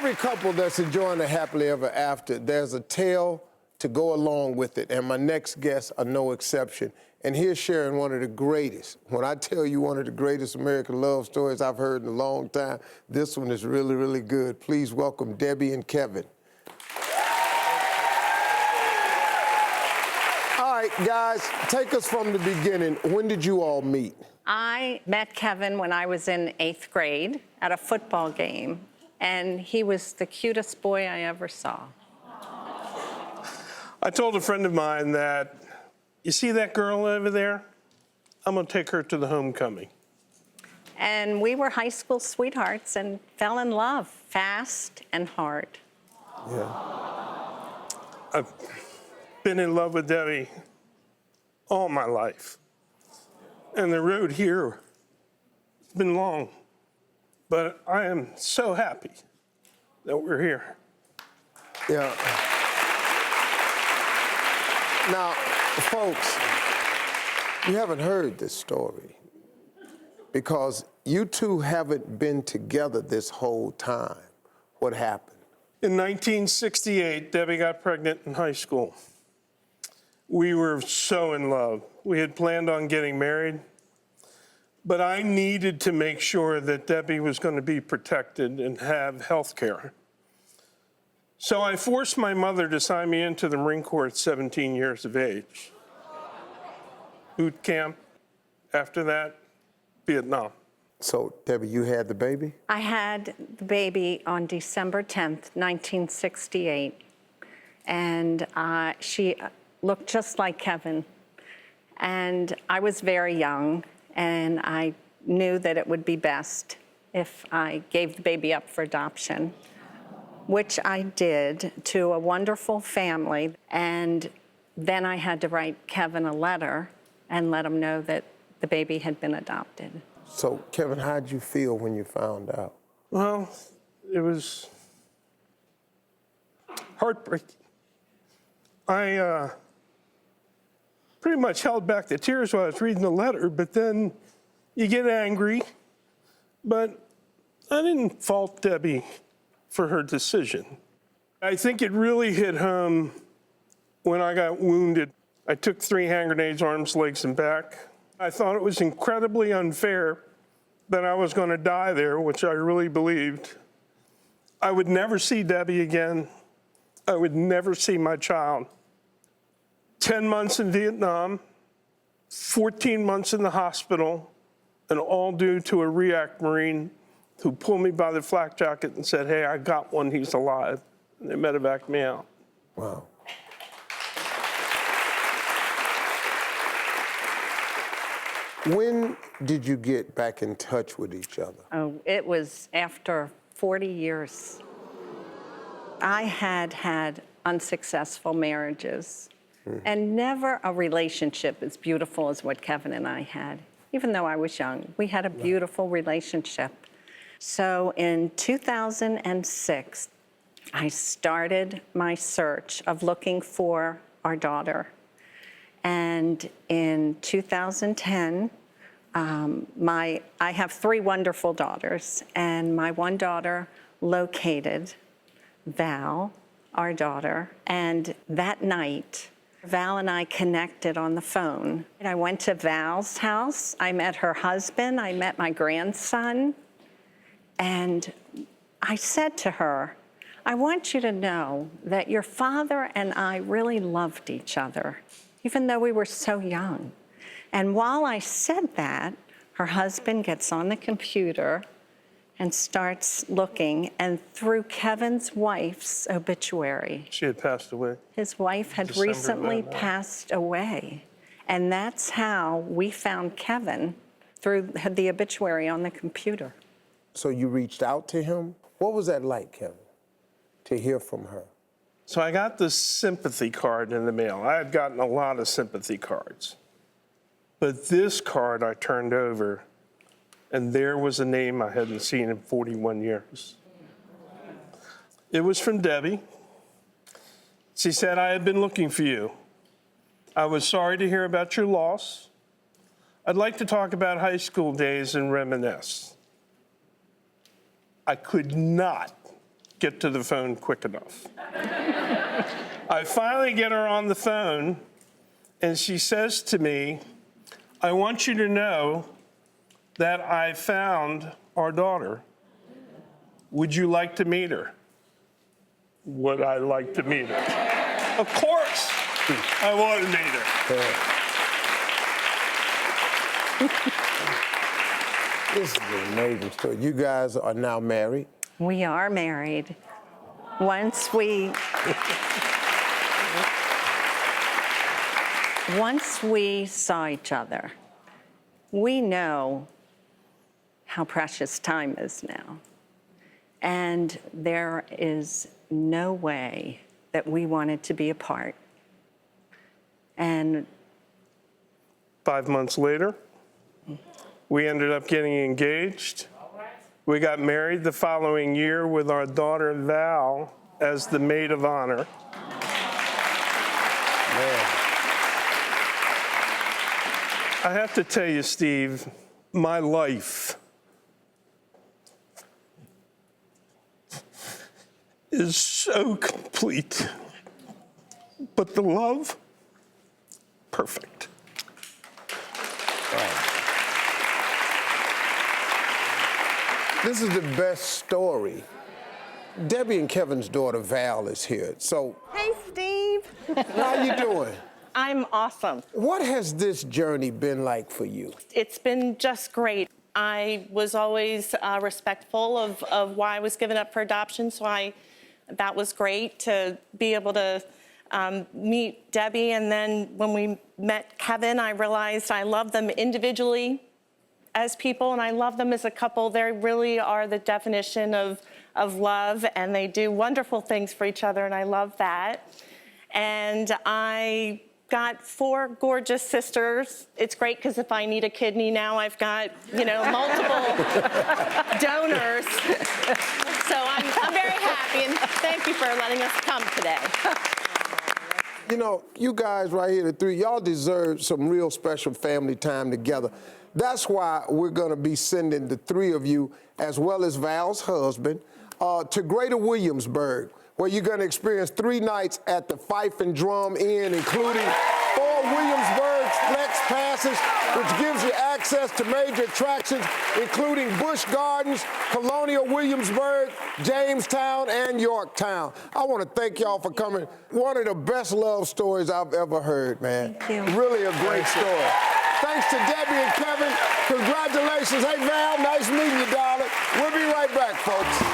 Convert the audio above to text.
every couple that's enjoying a happily ever after, there's a tale to go along with it, and my next guests are no exception. And here's sharing one of the greatest. When I tell you one of the greatest American love stories I've heard in a long time, this one is really, really good. Please welcome Debbie and Kevin. All right, guys, take us from the beginning. When did you all meet? I met Kevin when I was in 8th grade at a football game, and he was the cutest boy I ever saw. I told a friend of mine that, you see that girl over there? I'm gonna take her to the homecoming. And we were high school sweethearts and fell in love fast and hard. Yeah. I've been in love with Debbie all my life. And the road here has been long, but I am so happy that we're here. Yeah. Now, folks, you haven't heard this story because you two haven't been together this whole time. What happened? In 1968, Debbie got pregnant in high school. We were so in love. We had planned on getting married, but I needed to make sure that Debbie was going to be protected and have health care. So I forced my mother to sign me into the Marine Corps at 17 years of age. Boot camp, after that, Vietnam. So, Debbie, you had the baby? I had the baby on December 10th, 1968, and she looked just like Kevin. And I was very young, and I knew that it would be best if I gave the baby up for adoption, which I did to a wonderful family. And then I had to write Kevin a letter and let him know that the baby had been adopted. So, Kevin, how'd you feel when you found out? Well, it was heartbreaking. I pretty much held back the tears while I was reading the letter, but then you get angry. But I didn't fault Debbie for her decision. I think it really hit home when I got wounded. I took 3 hand grenades, arms, legs, and back. I thought it was incredibly unfair that I was going to die there, which I really believed. I would never see Debbie again. I would never see my child. 10 months in Vietnam, 14 months in the hospital, and all due to a REACT Marine who pulled me by the flak jacket and said, hey, I got one, he's alive. And they medevaced me out. Wow. When did you get back in touch with each other? Oh, it was after 40 years. I had had unsuccessful marriages and never a relationship as beautiful as what Kevin and I had. Even though I was young, we had a beautiful relationship. So in 2006, I started my search of looking for our daughter. And in 2010, I have 3 wonderful daughters, and my one daughter located Val, our daughter, and that night, Val and I connected on the phone. And I went to Val's house, I met her husband, I met my grandson, and I said to her, I want you to know that your father and I really loved each other, even though we were so young. And while I said that, her husband gets on the computer and starts looking, and through Kevin's wife's obituary. She had passed away. His wife had December recently of that. passed away. And that's how we found Kevin, through the obituary on the computer. So you reached out to him? What was that like, Kevin, to hear from her? So I got this sympathy card in the mail. I had gotten a lot of sympathy cards. But this card I turned over, and there was a name I hadn't seen in 41 years. It was from Debbie. She said, I had been looking for you. I was sorry to hear about your loss. I'd like to talk about high school days and reminisce. I could not get to the phone quick enough. I finally get her on the phone, and she says to me, I want you to know that I found our daughter. Would you like to meet her? Would I like to meet her? Of course, I want to meet her. This is an amazing story. You guys are now married. We are married. Once we saw each other, we know how precious time is now. And there is no way that we wanted to be apart. And 5 months later, we ended up getting engaged. We got married the following year with our daughter Val as the maid of honor. Man. I have to tell you, Steve, my life is so complete, but the love, perfect. This is the best story. Debbie and Kevin's daughter, Val, is here. So, Hey, Steve. how you doing? I'm awesome. What has this journey been like for you? It's been just great. I was always respectful of why I was given up for adoption, so that was great to be able to meet Debbie. And then when we met Kevin, I realized I love them individually as people, and I love them as a couple. They really are the definition of love, and they do wonderful things for each other, and I love that. And I got 4 gorgeous sisters. It's great because if I need a kidney now, I've got, multiple donors. So I'm very happy, and thank you for letting us come today. You know, you guys right here, the three, y'all deserve some real special family time together. That's why we're going to be sending the 3 of you, as well as Val's husband, to Greater Williamsburg, where you're going to experience 3 nights at the Fife and Drum Inn, including 4 Williamsburg Flex passes, which gives you access to major attractions, including Busch Gardens, Colonial Williamsburg, Jamestown, and Yorktown. I want to thank y'all for coming. One of the best love stories I've ever heard, man. Thank you. Really a great story. Thanks to Debbie and Kevin. Congratulations. Hey, Val, nice meeting you, darling. We'll be right back, folks.